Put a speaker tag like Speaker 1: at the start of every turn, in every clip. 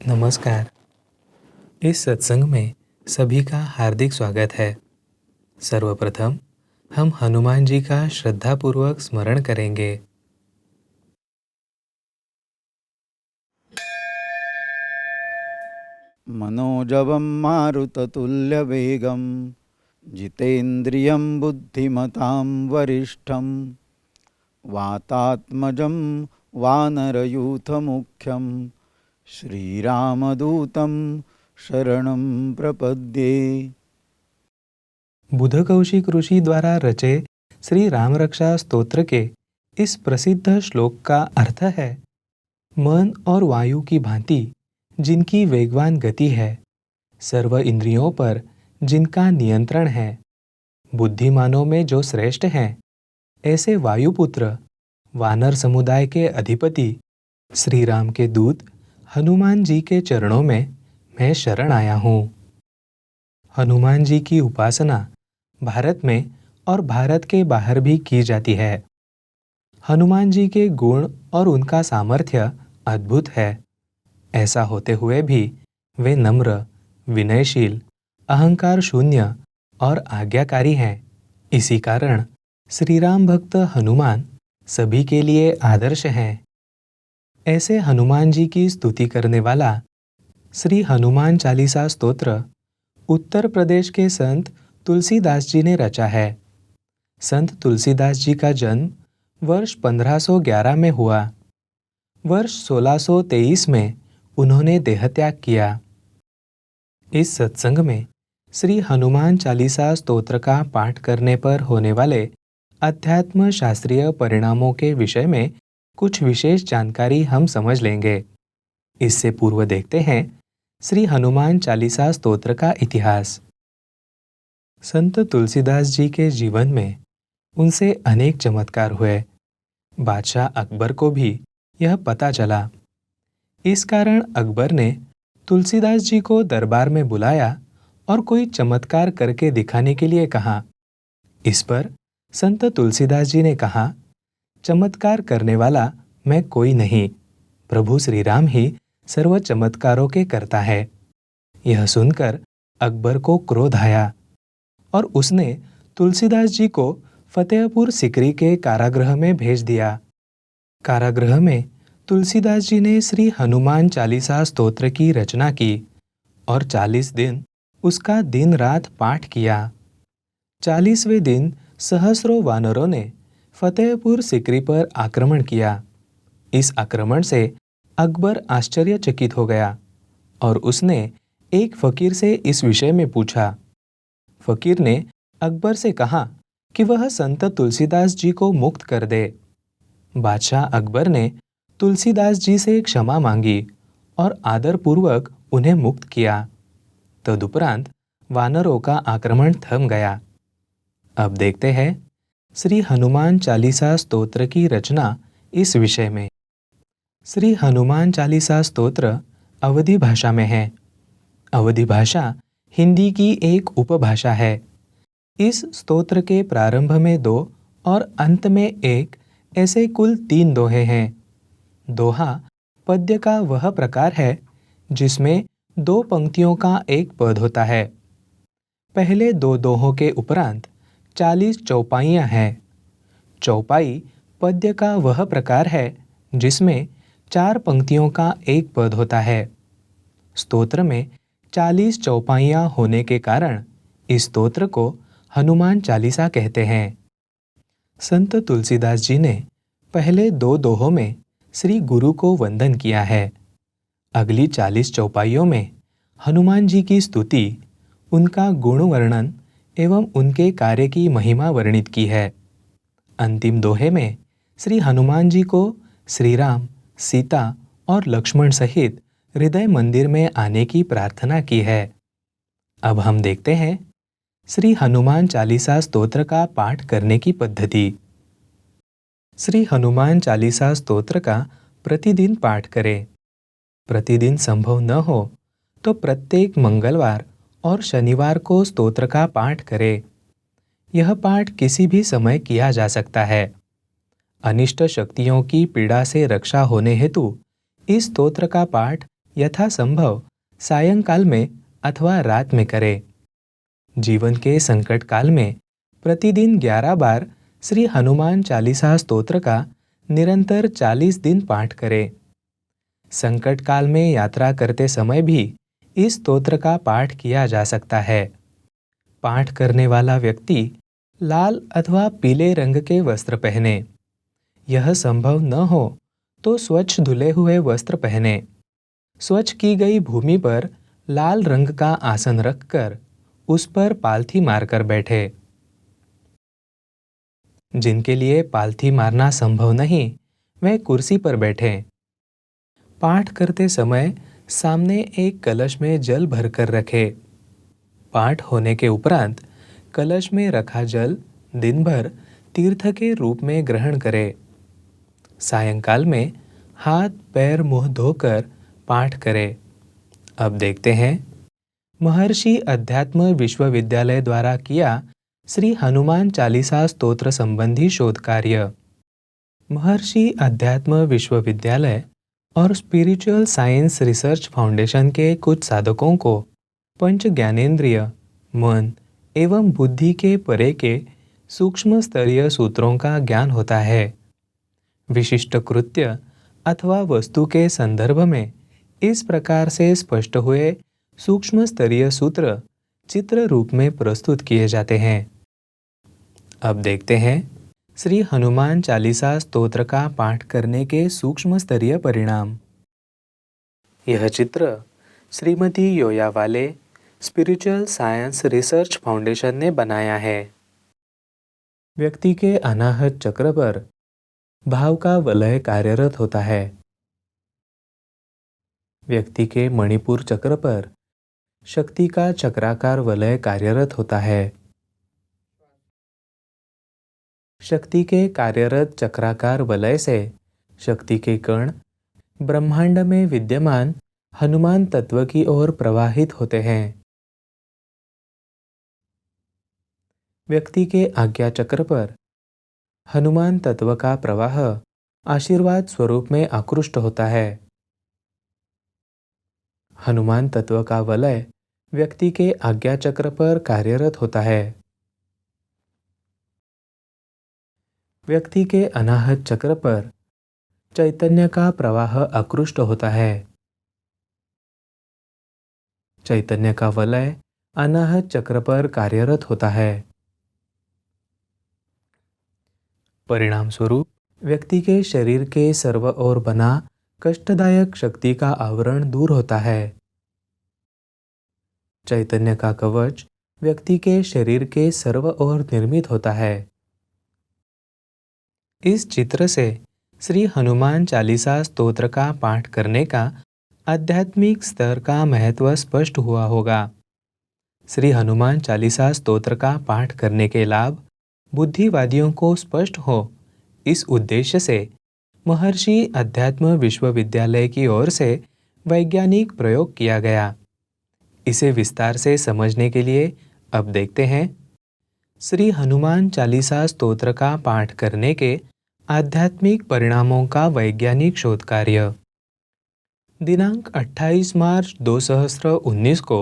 Speaker 1: नमस्कार। इस सत्संग में सभी का हार्दिक स्वागत है। सर्वप्रथम हम हनुमान जी का श्रद्धापूर्वक स्मरण करेंगे।
Speaker 2: मनोजवं मारुततुल्यवेगं जितेन्द्रियं बुद्धिमतां वरिष्ठं वातात्मजं वानरयूथमुख्यं श्रीरामदूतं शरणं प्रपद्ये।
Speaker 1: बुध कौशिक ऋषि द्वारा रचे श्री राम रक्षा स्तोत्र के इस प्रसिद्ध श्लोक का अर्थ है, मन और वायु की भांति जिनकी वेगवान गति है, सर्व इंद्रियों पर जिनका नियंत्रण है, बुद्धिमानों में जो श्रेष्ठ हैं, ऐसे वायुपुत्र वानर समुदाय के अधिपति श्री राम के दूत हनुमान जी के चरणों में मैं शरण आया हूँ। हनुमान जी की उपासना भारत में और भारत के बाहर भी की जाती है। हनुमान जी के गुण और उनका सामर्थ्य अद्भुत है। ऐसा होते हुए भी वे नम्र, विनयशील, अहंकार शून्य और आज्ञाकारी हैं। इसी कारण श्री राम भक्त हनुमान सभी के लिए आदर्श हैं। ऐसे हनुमान जी की स्तुति करने वाला श्री हनुमान चालीसा स्तोत्र उत्तर प्रदेश के संत तुलसीदास जी ने रचा है। संत तुलसीदास जी का जन्म वर्ष 1511 में हुआ। वर्ष 1623 में उन्होंने देहत्याग किया। इस सत्संग में श्री हनुमान चालीसा स्तोत्र का पाठ करने पर होने वाले अध्यात्म शास्त्रीय परिणामों के विषय में कुछ विशेष जानकारी हम समझ लेंगे। इससे पूर्व देखते हैं श्री हनुमान चालीसा स्तोत्र का इतिहास। संत तुलसीदास जी के जीवन में उनसे अनेक चमत्कार हुए। बादशाह अकबर को भी यह पता चला। इस कारण अकबर ने तुलसीदास जी को दरबार में बुलाया और कोई चमत्कार करके दिखाने के लिए कहा। इस पर संत तुलसीदास जी ने कहा, चमत्कार करने वाला मैं कोई नहीं, प्रभु श्री राम ही सर्व चमत्कारों के करता है। यह सुनकर अकबर को क्रोध आया और उसने तुलसीदास जी को फतेहपुर सिकरी के कारागृह में भेज दिया। कारागृह में तुलसीदास जी ने श्री हनुमान चालीसा स्तोत्र की रचना की और 40 दिन उसका दिन रात पाठ किया। 40वें दिन सहस्रों वानरों ने फतेहपुर सिकरी पर आक्रमण किया। इस आक्रमण से अकबर आश्चर्यचकित हो गया और उसने एक फकीर से इस विषय में पूछा। फकीर ने अकबर से कहा कि वह संत तुलसीदास जी को मुक्त कर दे। बादशाह अकबर ने तुलसीदास जी से क्षमा मांगी और आदरपूर्वक उन्हें मुक्त किया। तदुपरांत वानरों का आक्रमण थम गया। अब देखते हैं श्री हनुमान चालीसा स्तोत्र की रचना इस विषय में। श्री हनुमान चालीसा स्तोत्र अवधी भाषा में है। अवधी भाषा हिंदी की एक उपभाषा है। इस स्तोत्र के प्रारंभ में 2 और अंत में 1 ऐसे कुल 3 दोहे हैं। दोहा पद्य का वह प्रकार है जिसमें 2 पंक्तियों का एक पद होता है। पहले 2 दोहों के उपरांत 40 चौपाइयाँ हैं। चौपाई पद्य का वह प्रकार है जिसमें 4 पंक्तियों का एक पद होता है। स्तोत्र में 40 चौपाइयाँ होने के कारण इस स्तोत्र को हनुमान चालीसा कहते हैं। संत तुलसीदास जी ने पहले 2 दोहों में श्री गुरु को वंदन किया है। अगली 40 चौपाइयों में हनुमान जी की स्तुति, उनका गुण वर्णन एवं उनके कार्य की महिमा वर्णित की है। अंतिम दोहे में श्री हनुमान जी को श्री राम, सीता और लक्ष्मण सहित हृदय मंदिर में आने की प्रार्थना की है। अब हम देखते हैं श्री हनुमान चालीसा स्तोत्र का पाठ करने की पद्धति। श्री हनुमान चालीसा स्तोत्र का प्रतिदिन पाठ करें। प्रतिदिन संभव न हो तो प्रत्येक मंगलवार और शनिवार को स्तोत्र का पाठ करें। यह पाठ किसी भी समय किया जा सकता है। अनिष्ट शक्तियों की पीड़ा से रक्षा होने हेतु इस स्तोत्र का पाठ यथासंभव सायंकाल में अथवा रात में करें। जीवन के संकट काल में प्रतिदिन 11 बार श्री हनुमान चालीसा स्तोत्र का निरंतर 40 दिन पाठ करें। संकट काल में यात्रा करते समय भी इस स्तोत्र का पाठ किया जा सकता है। पाठ करने वाला व्यक्ति लाल अथवा पीले रंग के वस्त्र पहने। यह संभव न हो तो स्वच्छ धुले हुए वस्त्र पहने। स्वच्छ की गई भूमि पर लाल रंग का आसन रखकर उस पर पालथी मारकर बैठे। जिनके लिए पालथी मारना संभव नहीं वह कुर्सी पर बैठें। पाठ करते समय सामने एक कलश में जल भरकर रखें। पाठ होने के उपरांत कलश में रखा जल दिन भर तीर्थ के रूप में ग्रहण करें। सायंकाल में हाथ पैर मुंह धोकर पाठ करें। अब देखते हैं महर्षि अध्यात्म विश्वविद्यालय द्वारा किया श्री हनुमान चालीसा स्तोत्र संबंधी शोध कार्य। महर्षि अध्यात्म विश्वविद्यालय और स्पिरिचुअल साइंस रिसर्च फाउंडेशन के कुछ साधकों को पंच ज्ञानेंद्रिय, मन एवं बुद्धि के परे के सूक्ष्म स्तरीय सूत्रों का ज्ञान होता है। विशिष्ट कृत्य अथवा वस्तु के संदर्भ में इस प्रकार से स्पष्ट हुए सूक्ष्म स्तरीय सूत्र चित्र रूप में प्रस्तुत किए जाते हैं। अब देखते हैं श्री हनुमान चालीसा स्तोत्र का पाठ करने के सूक्ष्म स्तरीय परिणाम। यह चित्र श्रीमती योयावाले स्पिरिचुअल साइंस रिसर्च फाउंडेशन ने बनाया है। व्यक्ति के अनाहत चक्र पर भाव का वलय कार्यरत होता है। व्यक्ति के मणिपुर चक्र पर शक्ति का चक्राकार वलय कार्यरत होता है। शक्ति के कार्यरत चक्राकार वलय से शक्ति के कण ब्रह्मांड में विद्यमान हनुमान तत्व की ओर प्रवाहित होते हैं। व्यक्ति के आज्ञा चक्र पर हनुमान तत्व का प्रवाह आशीर्वाद स्वरूप में आकृष्ट होता है। हनुमान तत्व का वलय व्यक्ति के आज्ञा चक्र पर कार्यरत होता है। व्यक्ति के अनाहत चक्र पर चैतन्य का प्रवाह आकृष्ट होता है। चैतन्य का वलय अनाहत चक्र पर कार्यरत होता है। परिणाम स्वरूप व्यक्ति के शरीर के सर्व ओर बना कष्टदायक शक्ति का आवरण दूर होता है। चैतन्य का कवच व्यक्ति के शरीर के सर्व ओर निर्मित होता है। इस चित्र से श्री हनुमान चालीसा स्तोत्र का पाठ करने का आध्यात्मिक स्तर का महत्व स्पष्ट हुआ होगा। श्री हनुमान चालीसा स्तोत्र का पाठ करने के लाभ बुद्धिवादियों को स्पष्ट हो, इस उद्देश्य से महर्षि अध्यात्म विश्वविद्यालय की ओर से वैज्ञानिक प्रयोग किया गया। इसे विस्तार से समझने के लिए अब देखते हैं श्री हनुमान चालीसा स्तोत्र का पाठ करने के आध्यात्मिक परिणामों का वैज्ञानिक शोध कार्य। दिनांक 28 मार्च 2019 को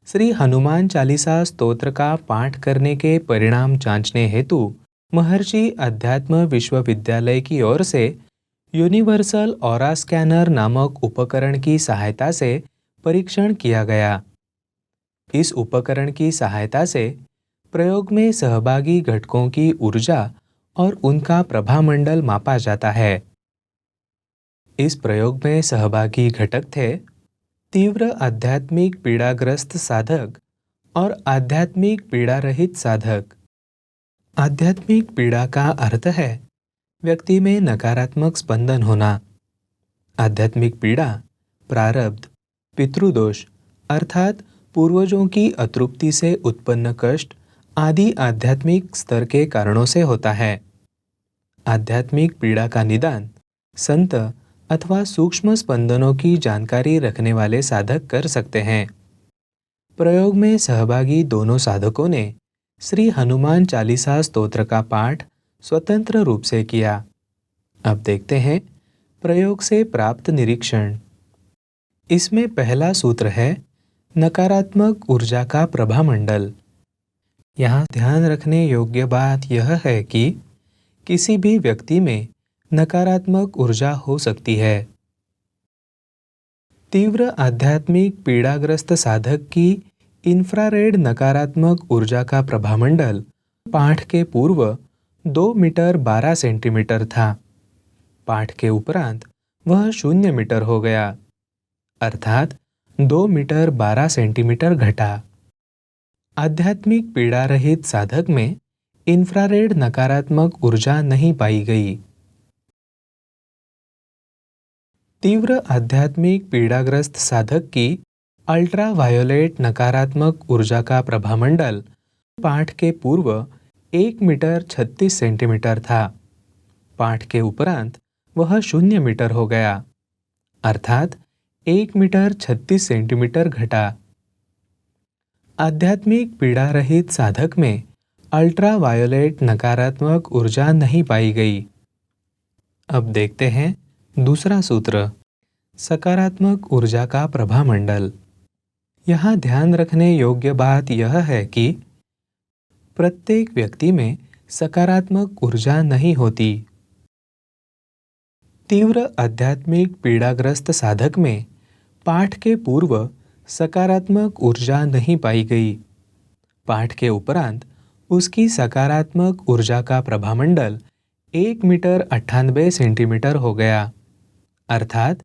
Speaker 1: श्री हनुमान चालीसा स्तोत्र का पाठ करने के परिणाम जांचने हेतु महर्षि अध्यात्म विश्वविद्यालय की ओर से यूनिवर्सल ऑरा स्कैनर नामक उपकरण की सहायता से परीक्षण किया गया। इस उपकरण की सहायता से प्रयोग में सहभागी घटकों की ऊर्जा और उनका प्रभामंडल मापा जाता है। इस प्रयोग में सहभागी घटक थे तीव्र आध्यात्मिक पीड़ाग्रस्त साधक और आध्यात्मिक पीड़ा रहित साधक। आध्यात्मिक पीड़ा का अर्थ है व्यक्ति में नकारात्मक स्पंदन होना। आध्यात्मिक पीड़ा प्रारब्ध, पितृदोष अर्थात पूर्वजों की अतृप्ति से उत्पन्न कष्ट आदि आध्यात्मिक स्तर के कारणों से होता है। आध्यात्मिक पीड़ा का निदान संत अथवा सूक्ष्म स्पंदनों की जानकारी रखने वाले साधक कर सकते हैं। प्रयोग में सहभागी दोनों साधकों ने श्री हनुमान चालीसा स्तोत्र का पाठ स्वतंत्र रूप से किया। अब देखते हैं प्रयोग से प्राप्त निरीक्षण। इसमें पहला सूत्र है नकारात्मक ऊर्जा का प्रभामंडल। यहाँ ध्यान रखने योग्य बात यह है कि किसी भी व्यक्ति में नकारात्मक ऊर्जा हो सकती है। तीव्र आध्यात्मिक पीड़ाग्रस्त साधक की इंफ्रारेड नकारात्मक ऊर्जा का प्रभामंडल पाठ के पूर्व 2 मीटर 12 सेंटीमीटर था। पाठ के उपरांत वह 0 मीटर हो गया, अर्थात 2 मीटर 12 सेंटीमीटर घटा। आध्यात्मिक पीड़ा रहित साधक में इंफ्रारेड नकारात्मक ऊर्जा नहीं पाई गई। तीव्र आध्यात्मिक पीड़ाग्रस्त साधक की अल्ट्रावायोलेट नकारात्मक ऊर्जा का प्रभामंडल पाठ के पूर्व 1 मीटर 36 सेंटीमीटर था। पाठ के उपरांत वह 0 मीटर हो गया, अर्थात 1 मीटर 36 सेंटीमीटर घटा। आध्यात्मिक पीड़ा रहित साधक में अल्ट्रावायोलेट नकारात्मक ऊर्जा नहीं पाई गई। अब देखते हैं दूसरा सूत्र, सकारात्मक ऊर्जा का प्रभामंडल। यहाँ ध्यान रखने योग्य बात यह है कि प्रत्येक व्यक्ति में सकारात्मक ऊर्जा नहीं होती। तीव्र आध्यात्मिक पीड़ाग्रस्त साधक में पाठ के पूर्व सकारात्मक ऊर्जा नहीं पाई गई। पाठ के उपरांत उसकी सकारात्मक ऊर्जा का प्रभामंडल 1 मीटर 98 सेंटीमीटर हो गया, अर्थात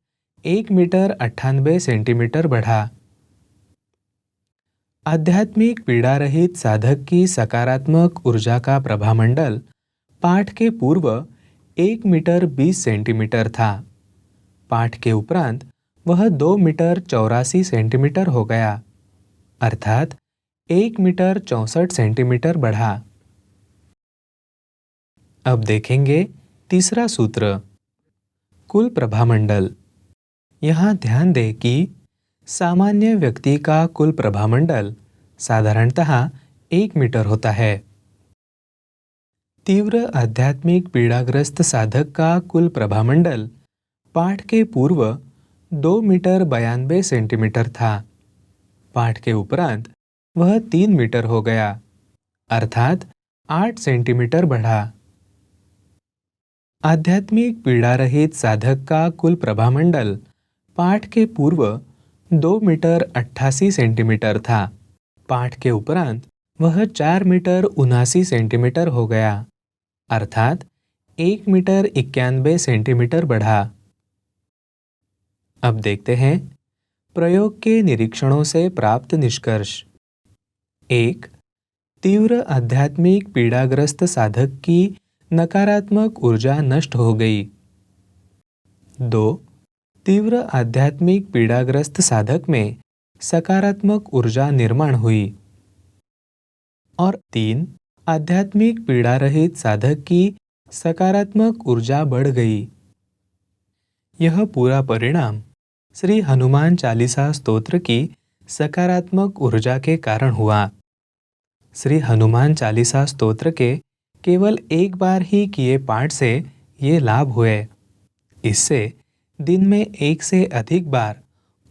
Speaker 1: 1 मीटर 98 सेंटीमीटर बढ़ा। आध्यात्मिक पीड़ा रहित साधक की सकारात्मक ऊर्जा का प्रभामंडल पाठ के पूर्व 1 मीटर 20 सेंटीमीटर था। पाठ के उपरांत वह 2 मीटर 84 सेंटीमीटर हो गया, अर्थात 1 मीटर 64 सेंटीमीटर बढ़ा। अब देखेंगे तीसरा सूत्र, कुल प्रभामंडल। यहाँ ध्यान दें कि सामान्य व्यक्ति का कुल प्रभामंडल साधारणतः 1 मीटर होता है। तीव्र आध्यात्मिक पीड़ाग्रस्त साधक का कुल प्रभामंडल पाठ के पूर्व 2 मीटर 92 सेंटीमीटर था। पाठ के उपरांत वह 3 मीटर हो गया, अर्थात 8 सेंटीमीटर बढ़ा। आध्यात्मिक पीड़ा रहित साधक का कुल प्रभामंडल पाठ के पूर्व 2 मीटर 88 सेंटीमीटर था। पाठ के उपरांत वह 4 मीटर 79 सेंटीमीटर हो गया, अर्थात 1 मीटर 91 सेंटीमीटर बढ़ा। अब देखते हैं प्रयोग के निरीक्षणों से प्राप्त निष्कर्ष। 1. तीव्र आध्यात्मिक पीड़ाग्रस्त साधक की नकारात्मक ऊर्जा नष्ट हो गई। 2. तीव्र आध्यात्मिक पीड़ाग्रस्त साधक में सकारात्मक ऊर्जा निर्माण हुई। और 3. आध्यात्मिक पीड़ा रहित साधक की सकारात्मक ऊर्जा बढ़ गई। यह पूरा परिणाम श्री हनुमान चालीसा स्तोत्र की सकारात्मक ऊर्जा के कारण हुआ। श्री हनुमान चालीसा स्तोत्र के केवल एक बार ही किए पाठ से ये लाभ हुए। इससे दिन में 1 से अधिक बार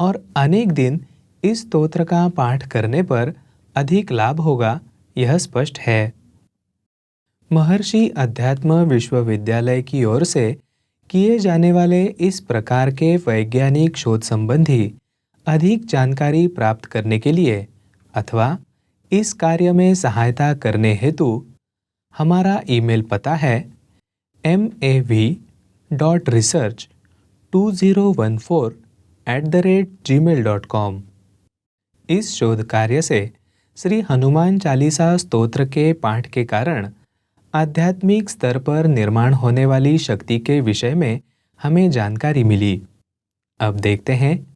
Speaker 1: और अनेक दिन इस स्तोत्र का पाठ करने पर अधिक लाभ होगा, यह स्पष्ट है। महर्षि अध्यात्म विश्वविद्यालय की ओर से किए जाने वाले इस प्रकार के वैज्ञानिक शोध संबंधी अधिक जानकारी प्राप्त करने के लिए अथवा इस कार्य में सहायता करने हेतु हमारा ईमेल पता है mav.research2014@gmail.com। इस शोध कार्य से श्री हनुमान चालीसा स्तोत्र के पाठ के कारण आध्यात्मिक स्तर पर निर्माण होने वाली शक्ति के विषय में हमें जानकारी मिली। अब देखते हैं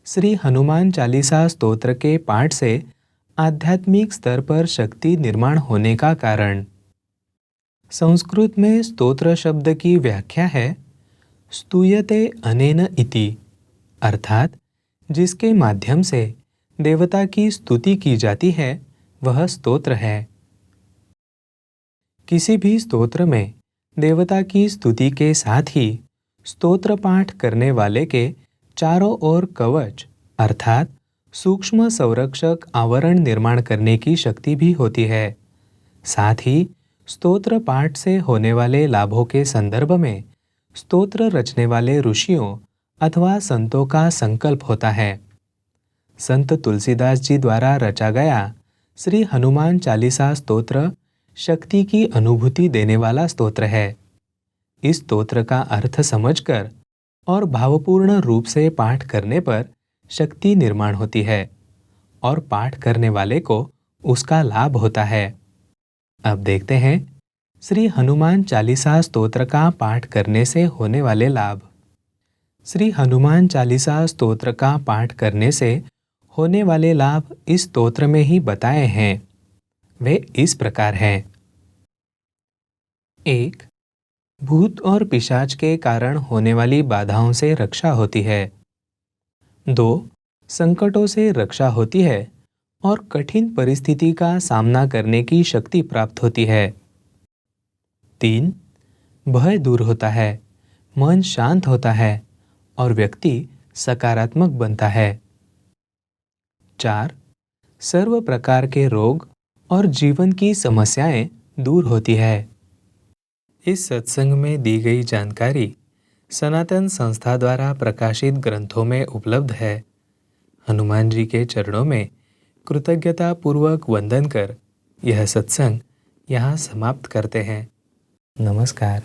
Speaker 1: श्री हनुमान चालीसा स्तोत्र के पाठ से आध्यात्मिक स्तर पर शक्ति निर्माण होने का कारण। संस्कृत में स्तोत्र शब्द की व्याख्या है स्तूयते अनेन इति, अर्थात जिसके माध्यम से देवता की स्तुति की जाती है वह स्तोत्र है। किसी भी स्तोत्र में देवता की स्तुति के साथ ही स्तोत्र पाठ करने वाले के चारों ओर कवच अर्थात सूक्ष्म संरक्षक आवरण निर्माण करने की शक्ति भी होती है। साथ ही स्तोत्र पाठ से होने वाले लाभों के संदर्भ में स्तोत्र रचने वाले ऋषियों अथवा संतों का संकल्प होता है। संत तुलसीदास जी द्वारा रचा गया श्री हनुमान चालीसा स्तोत्र शक्ति की अनुभूति देने वाला स्तोत्र है। इस स्तोत्र का अर्थ समझकर और भावपूर्ण रूप से पाठ करने पर शक्ति निर्माण होती है और पाठ करने वाले को उसका लाभ होता है। अब देखते हैं श्री हनुमान चालीसा स्तोत्र का पाठ करने से होने वाले लाभ। श्री हनुमान चालीसा स्तोत्र का पाठ करने से होने वाले लाभ इस स्तोत्र में ही बताए हैं। वे इस प्रकार हैं। 1. भूत और पिशाच के कारण होने वाली बाधाओं से रक्षा होती है। 2. संकटों से रक्षा होती है और कठिन परिस्थिति का सामना करने की शक्ति प्राप्त होती है। 3. भय दूर होता है, मन शांत होता है और व्यक्ति सकारात्मक बनता है। 4. सर्व प्रकार के रोग और जीवन की समस्याएं दूर होती है। इस सत्संग में दी गई जानकारी सनातन संस्था द्वारा प्रकाशित ग्रंथों में उपलब्ध है। हनुमान जी के चरणों में कृतज्ञता पूर्वक वंदन कर यह सत्संग यहाँ समाप्त करते हैं। नमस्कार।